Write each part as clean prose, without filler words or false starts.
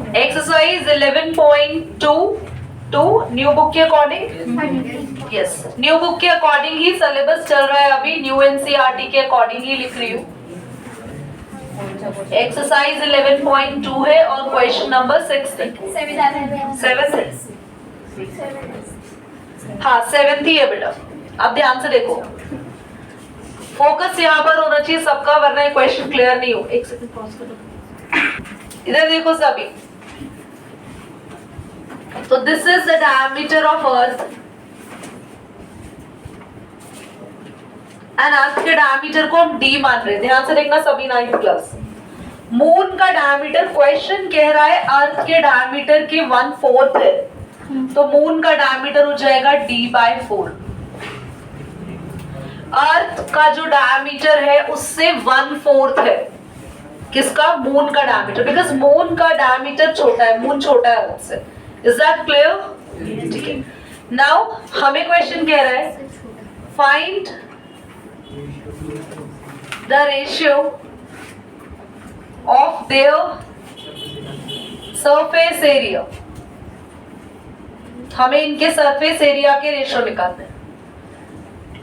Exercise 11.2 new book के according, yes new book के according ही syllabus चल रहा है अभी, न्यू एनसीईआरटी के अकॉर्डिंग ही लिख रही हूँ। एक्सरसाइज 11.2 है और क्वेश्चन नंबर 6 हाँ 7 ही है बेटा। अब ध्यान से देखो, फोकस यहाँ पर होना चाहिए सबका, वरना क्वेश्चन क्लियर नहीं हो। एक सेकंड पॉज करो, इधर देखो सभी। तो this is the diameter of earth and earth के डायमीटर को हम डी मान रहे हैं। ध्यान से देखना सभी 9th क्लास। मून का डायमीटर, क्वेश्चन कह रहा है अर्थ के डायमीटर के 1/4 है, तो मून का डायमीटर हो जाएगा d/4। अर्थ का जो डायमीटर है उससे 1/4 है किसका, मून का डायमीटर, बिकॉज मून का डायमीटर छोटा है, मून छोटा है अर्थ से। Is that clear? ठीक है। नाउ हमें क्वेश्चन कह रहा है find the ratio of their surface area. हमें इनके सरफेस एरिया के रेशियो निकालने हैं।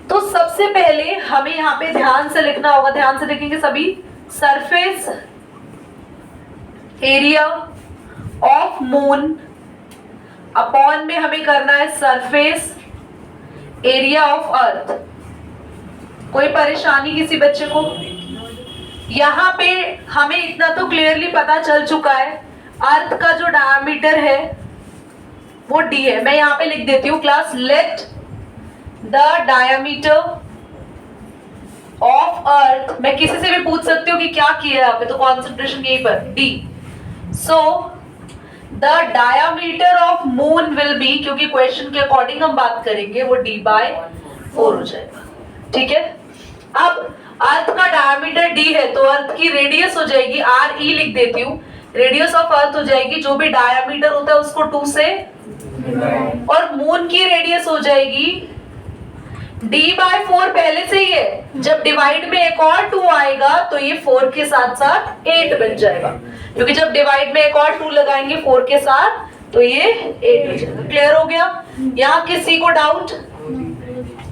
तो सबसे पहले हमें यहाँ पे ध्यान से लिखना होगा, ध्यान से देखेंगे सभी। Surface area of moon upon में हमें करना है सरफेस एरिया ऑफ अर्थ। कोई परेशानी किसी बच्चे को? यहाँ पे हमें इतना तो क्लियरली पता चल चुका है, अर्थ का जो डायमीटर है वो d है। मैं यहाँ पे लिख देती हूँ class, let the diameter of earth. मैं किसी से भी पूछ सकती हूँ कि क्या किया है यहाँ पे, तो कॉन्सेंट्रेशन यहीं पर d। So the diameter of moon will be, क्योंकि क्वेश्चन के अकॉर्डिंग हम बात करेंगे, वो d/4 हो जाएगा। ठीक है। अब अर्थ का डायमीटर d है तो अर्थ की रेडियस हो जाएगी re, लिख देती हूँ। रेडियस ऑफ अर्थ हो जाएगी, जो भी डायमीटर होता है उसको 2 से, और मून की रेडियस हो जाएगी d/4 पहले से ही है। जब डिवाइड में एक और 2 आएगा तो ये 4 के साथ साथ 8 बन जाएगा, क्योंकि जब डिवाइड में एक और 2 लगाएंगे 4 के साथ तो ये 8 बन जाएगा। क्लियर हो गया? यहाँ किसी को डाउट?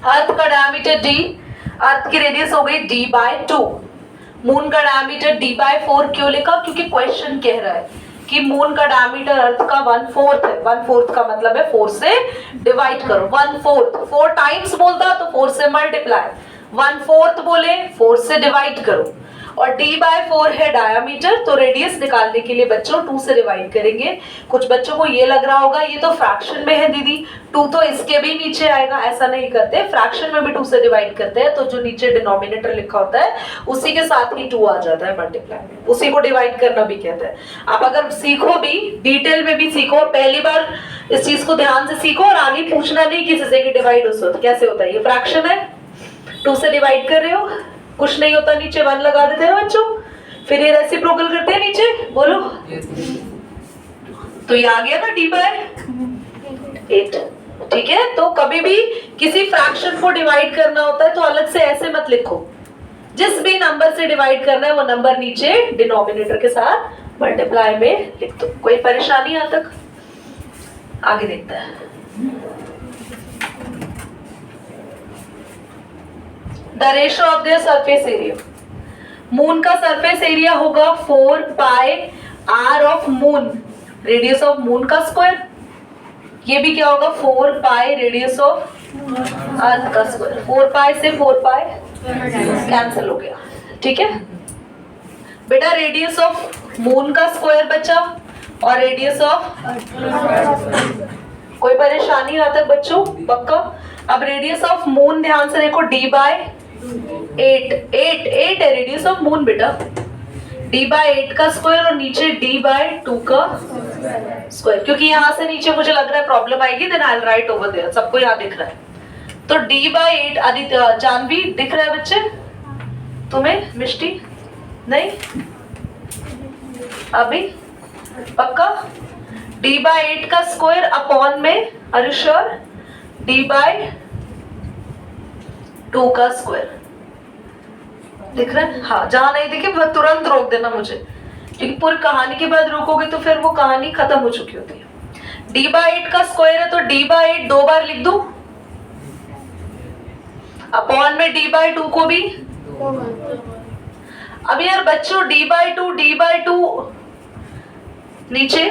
अर्थ का डायमीटर d, अर्थ की रेडियस हो गई d/2। मून का डायमीटर d/4 क्यों लिखा? क्योंकि क्वेश्चन कह रहा है कि मून का डायमीटर अर्थ का 1/4 है। 1/4 का मतलब है 4 से डिवाइड करो। 1/4 4 टाइम्स बोलता तो 4 से मल्टीप्लाई, 1/4 बोले 4 से डिवाइड करो। और d/4 है डायमीटर, तो रेडियस निकालने के लिए बच्चों 2 से डिवाइड करेंगे। कुछ बच्चों को ये लग रहा होगा ये तो फ्रैक्शन में है दीदी, 2 तो इसके भी नीचे आएगा। ऐसा नहीं करते, फ्रैक्शन में भी 2 से डिवाइड करते हैं, तो जो नीचे डिनोमिनेटर लिखा होता है उसी के साथ ही 2 आ जाता है मल्टीप्लाई में, उसी को डिवाइड करना भी कहते हैं। आप अगर सीखो भी, डिटेल में भी सीखो, पहली बार इस चीज को ध्यान से सीखो और आगे पूछना नहीं किसी से कि डिवाइड कैसे होता है। ये फ्रैक्शन है, 2 से डिवाइड कर रहे हो, कुछ नहीं होता, नीचे 1 लगा देते हैं बच्चों, फिर ये रेसिप्रोकल करते हैं नीचे, बोलो। तो ये आ गया ना d/8। ठीक है। तो कभी भी किसी फ्रैक्शन को डिवाइड करना होता है तो अलग से ऐसे मत लिखो, जिस भी नंबर से डिवाइड करना है वो नंबर नीचे डिनोमिनेटर के साथ मल्टीप्लाई में लिख दो। कोई परेशानी यहाँ तक? आगे देखते हैं। The ratio of their surface area. Moon का सरफेस एरिया होगा 4πr of moon, radius of moon का स्क्वायर। ये भी क्या होगा 4π रेडियस ऑफ अर्थ का स्क्वायर। 4π से 4π कैंसिल हो गया। ठीक है बेटा, रेडियस ऑफ मून का स्क्वायर बचा और रेडियस ऑफ, कोई परेशानी आता है बच्चों? पक्का। अब रेडियस ऑफ मून ध्यान से देखो, d/8 8 है रेडियस ऑफ मून बेटा, d/8 का स्क्वायर और नीचे d/2 का स्क्वायर। क्योंकि यहाँ से नीचे मुझे लग रहा है प्रॉब्लम आएगी, then I will write over there. सबको यहाँ दिख रहा है तो d/8। आदित्य, जानवी दिख रहा है बच्चे तुम्हें? मिष्टी नहीं? अभी पक्का? d/8 का स्क्वायर अपॉन में, आर यू श्योर? d/2 का स्क्वायर। दिख रहा है? हाँ, जहां नहीं दिखे तुरंत रोक देना मुझे। क्योंकि पूरी कहानी के बाद रुकोगे तो फिर वो कहानी खत्म हो चुकी होती है। d/8 का स्क्वायर है तो d/8 2 बार लिख दूं, अपॉन में d/2 को भी। अब यार बच्चों d/2 नीचे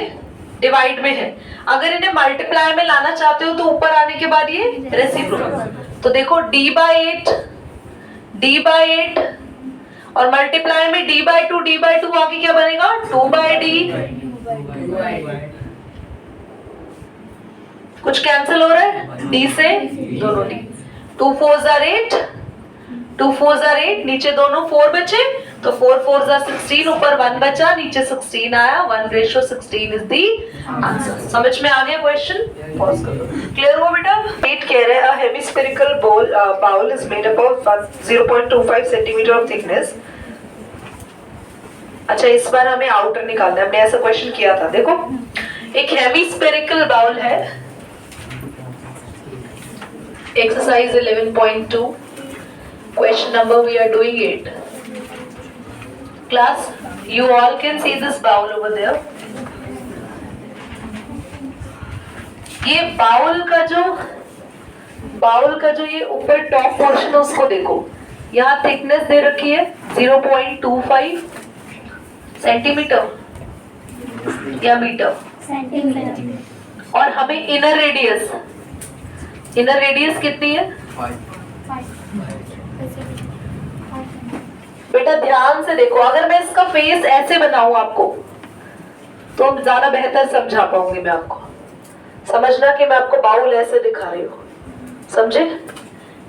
डिवाइड में है, अगर इन्हें मल्टीप्लाई में लाना चाहते हो तो ऊपर आने के बाद ये रेसिप्रोकल। तो देखो d/8 और मल्टीप्लाई में d/2 आगे क्या बनेगा 2/d। कुछ कैंसिल हो रहा है, d से दोनों d, 2 4s are 8, 2 4s are 8, नीचे दोनों 4 बचे तो 4 4s are 16, ऊपर 1 बचा, नीचे 16 आया, 1:16 इज दी आंसर। समझ में आ गया क्वेश्चन? पॉज कर दो। क्लियर हुआ बेटा? 8 कह रहे हैं hemispherical bowl is made up of 0.25 centimetre of thickness. अच्छा इस बार हमें आउटर निकालना है, हमने ऐसा क्वेश्चन किया था। देखो एक हेमिस्फेरिकल बाउल है, exercise 11.2, question number we are doing it. Class, you all can see this bowl over there. ये बाउल का जो ये ऊपर टॉप पोर्शन है उसको देखो, यहाँ थिकनेस दे रखी है 0.25 सेंटीमीटर या मीटर, और हमें इनर रेडियस कितनी है? बेटा ध्यान से देखो, अगर मैं इसका फेस ऐसे बनाऊं आपको तो ज्यादा बेहतर समझा पाऊंगी मैं आपको। समझना कि मैं आपको बाउल ऐसे दिखा रही हूँ, समझे?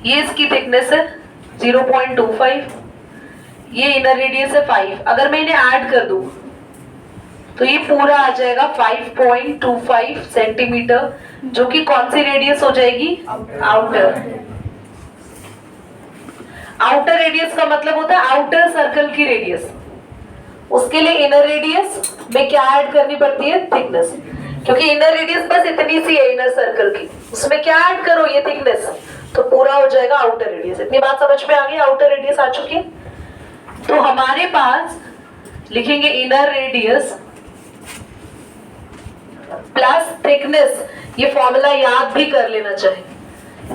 ये इसकी थिकनेस है 0.25, ये इनर रेडियस है 5। अगर मैं इन्हें ऐड कर दूं तो ये पूरा आ जाएगा 5.25 सेंटीमीटर, जो कि कौन सी रेडियस हो जाएगी? आउटर रेडियस का मतलब होता है आउटर सर्कल की रेडियस। उसके लिए इनर रेडियस में क्या ऐड करनी पड़ती है? थिकनेस, क्योंकि इनर रेडियस बस इतनी सी है इनर सर्कल की, उसमें क्या ऐड करो? ये थिकनेस, तो पूरा हो जाएगा आउटर रेडियस। इतनी बात समझ में आ गई? आउटर रेडियस आ चुकी है। तो हमारे पास लिखेंगे इनर रेडियस प्लस थिकनेस, ये फॉर्मूला याद भी कर लेना चाहिए,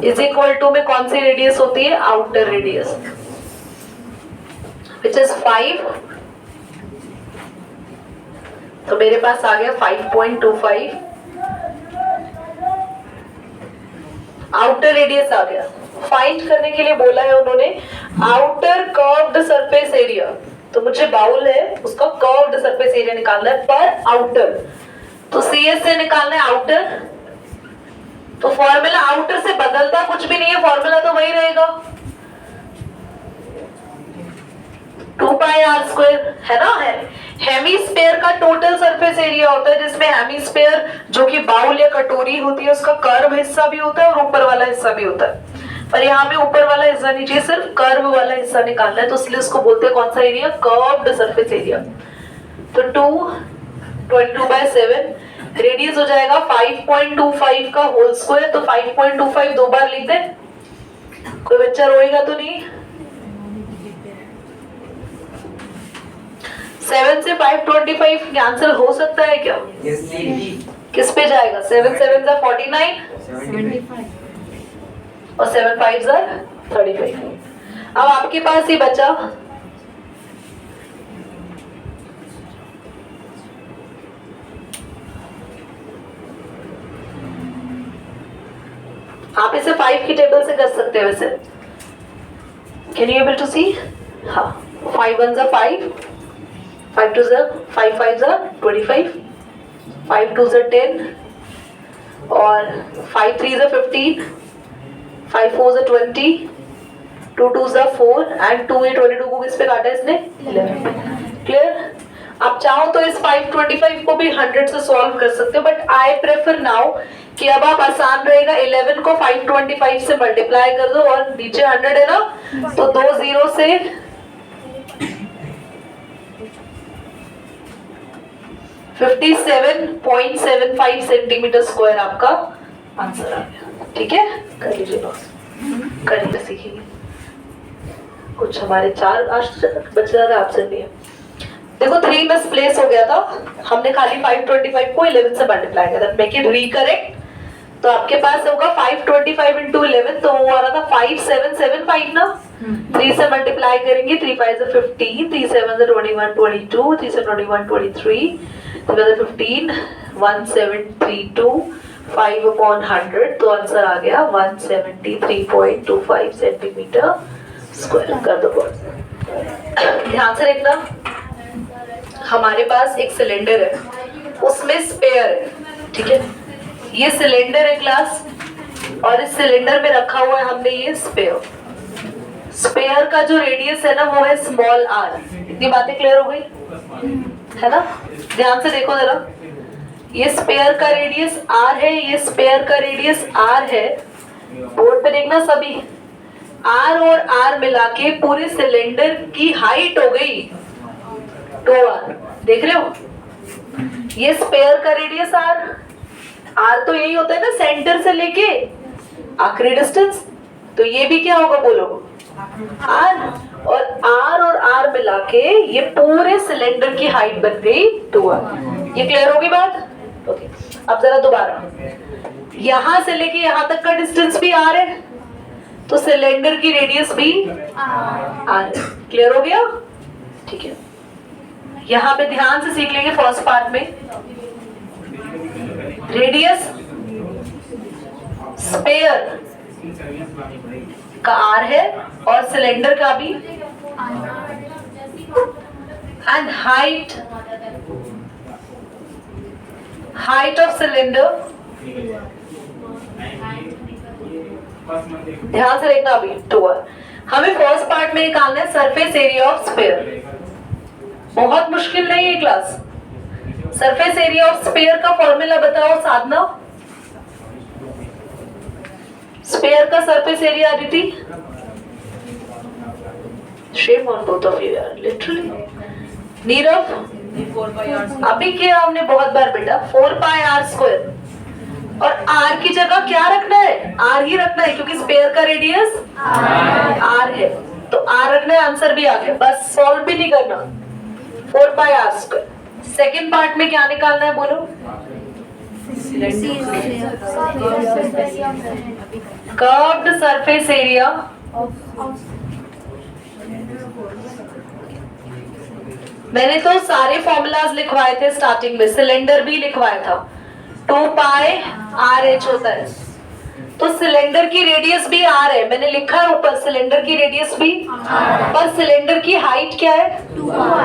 इज इक्वल टू में कौन सी रेडियस होती है? Outer radius, which is 5। तो मेरे पास आ गया 5.25 आउटर रेडियस आ गया। फाइंड करने के लिए बोला है उन्होंने आउटर कर्व्ड सरफेस एरिया, तो मुझे बाउल है उसका कर्व्ड सरफेस एरिया निकालना है पर आउटर, तो CS से निकालना है आउटर। तो फॉर्मूला आउटर से बदलता कुछ भी नहीं है, फॉर्मूला तो वही रहेगा 2πr² है ना। है हेमीस्फेयर का टोटल सरफेस एरिया होता है, जिसमें हेमीस्फेयर जो कि बाउल या कटोरी होती है उसका कर्व हिस्सा भी होता है और ऊपर वाला हिस्सा भी होता है, पर यहाँ पे ऊपर वाला हिस्सा नहीं चाहिए, सिर्फ कर्व वाला हिस्सा निकालना है, तो इसलिए उसको बोलते हैं कौन सा एरिया? Curved surface area. तो 2/7 रेडियस हो जाएगा 5.25 का होल स्क्वायर, तो 5.25 दो बार लिख दे, कोई बच्चा रोएगा तो नहीं? 7 से 525 कैंसिल हो सकता है क्या? किस पे जाएगा? 7 7 जा 49 और 7 5 जा 35। अब आपके पास ही बचा आप इसे 5 की टेबल से कर सकते हैं वैसे। कैन यू एबल टू सी? हाँ, 5 1 जा 5, 5 2 जा 5 5 जा 25, 5 2 जा 10 और 5 3 जा 15, 5 4 जा 20, 2 2 जा 4 एंड 2 22 को किस पे काटा इसने? 11। क्लियर? आप चाहो तो इस 525 को भी 100 से सॉल्व कर सकते हो, बट आई प्रेफर नाउ कि अब आप आसान रहेगा 11 को 525 से मल्टीप्लाई कर दो और नीचे 100 है ना, तो 2 0 से 57.75 सेंटीमीटर स्क्वायर आपका आंसर आ गया। ठीक है, कर लीजिए बॉस, कर लीजिए, सीखिए कुछ। हमारे 4 आज बच रहा था, एब्सेंट नहीं है। देखो 3 मिसप्लेस हो गया था, हमने खाली 525 को 11 से मल्टीप्लाई किया, मेक इट रीकरेक्ट। तो आपके पास होगा 525 into 11, तो वो आ रहा था 5775 ना। 3 से मल्टीप्लाई करेंगे, 3 5 से 15, 3 7 से 21 22, 3 से 21 23, 3 से 15 1732, 5/100, तो आंसर आ गया 173.25 सेंटीमीटर स्क्वायर। कर दो बॉल। ध्यान से देखना, हमारे पास एक सिलेंडर है, उसमें स्पेयर है, ठीक है। ये सिलेंडर है क्लास, और इस सिलेंडर में रखा हुआ है हमने ये स्पेयर। स्पेयर का जो रेडियस है ना वो है स्मॉल r। इतनी बातें क्लियर हो गई है ना? ध्यान से देखो जरा, ये स्पेयर का रेडियस r है, ये स्पेयर का रेडियस r है। बोर्ड पे देखना सभी, r और r मिला के पूरे सिलेंडर की हाइट हो गई 2r। देख रहे हो, ये स्पेयर का रेडियस r तो यही होता है ना, सेंटर से लेके आखिरी डिस्टेंस। तो ये भी क्या होगा बोलो, r, और r मिला के ये पूरे सिलेंडर की हाइट बन गई 2r। ये क्लियर होगी बात? ओके। अब जरा दोबारा, यहां से लेके यहां तक का डिस्टेंस भी r है, तो सिलेंडर की रेडियस भी r। क्लियर हो गया? ठीक है। यहाँ पे ध्यान से सीख लेंगे फर्स्ट पार्ट में, रेडियस स्पेयर का r है और सिलेंडर का भी, एंड हाइट ऑफ सिलेंडर। ध्यान से देखना अभी 2r। हमें फर्स्ट पार्ट में निकालना है सरफेस एरिया ऑफ स्पेयर। बहुत मुश्किल नहीं है class. Surface area of sphere का फॉर्मूला बताओ साधना। स्पेयर का surface area Aditi, shame on both of you यार, लिटरली। नीरव, अभी किया हमने बहुत बार बेटा, 4πr²। और r की जगह क्या रखना है? r ही रखना है, क्योंकि स्पेयर का रेडियस r है, तो r रखना है। आंसर भी आ गया, बस सॉल्व भी नहीं करना। 4πr²। सेकेंड पार्ट में क्या निकालना है बोलो? कर्व्ड सरफेस एरिया मैंने तो सारे फॉर्मूलाज लिखवाए थे स्टार्टिंग में, सिलेंडर भी लिखवाया था। 2πrh होता है, तो सिलेंडर की रेडियस भी r है, मैंने लिखा है ऊपर सिलेंडर की रेडियस भी, पर सिलेंडर की हाइट क्या है?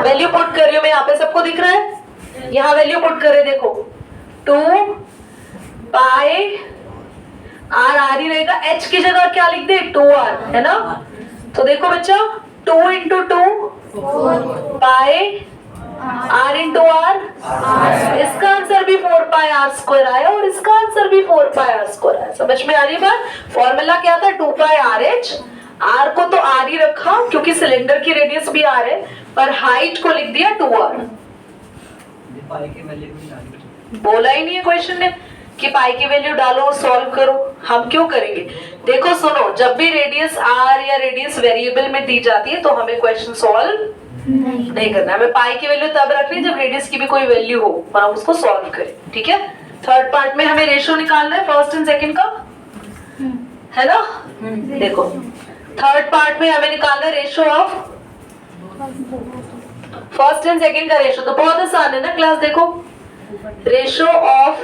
वैल्यू पुट कर रही हूँ मैं, यहाँ पे सबको दिख रहा है? यहाँ वैल्यू पुट करे, देखो 2πr ही रहेगा, h की जगह क्या लिख दे? 2r, है ना? तो देखो बच्चा, 2 into 2 πr into r, इसका आंसर भी 4πr² आया और इसका आंसर भी 4πr² आया। समझ में आ रही बात? फॉर्मूला क्या था? 2πrh। r को तो r ही रखा क्योंकि सिलेंडर की रेडियस भी r है, पर हाइट को लिख दिया 2r। बोला ही नहीं है क्वेश्चन ने कि पाई की वैल्यू डालो और सॉल्व करो। हम क्यों करेंगे? देखो सुनो, जब भी रेडियस r या रेडियस वेरिएबल में दी जाती है तो हमें क्वेश्चन सॉल्व नहीं करना है। हमें पाई की वैल्यू तब रखनी है जब रेडियस की भी कोई वैल्यू हो और हम उसको सॉल्व करें, ठीक है। थर्ड पार्ट में हमें रेशियो निकालना है फर्स्ट एंड सेकंड का, है ना? देखो थर्ड पार्ट में हमें निकालना है ratio of first and second का रेशियो। तो बहुत आसान है ना क्लास। देखो ratio of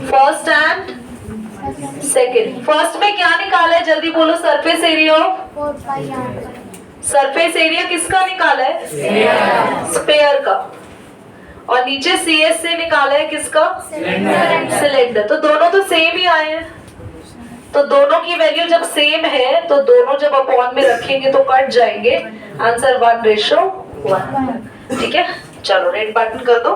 first and second. First में क्या निकाला है जल्दी बोलो? Surface area of, surface area किसका निकाला है? स्पेयर का। और नीचे CS से निकाला है किसका? सिलेंडर। तो दोनों तो सेम ही आए हैं, तो दोनों की वैल्यू जब सेम है तो दोनों जब अपॉन में रखेंगे तो कट जाएंगे। आंसर 1:1, ठीक है। चलो रेड बटन कर दो।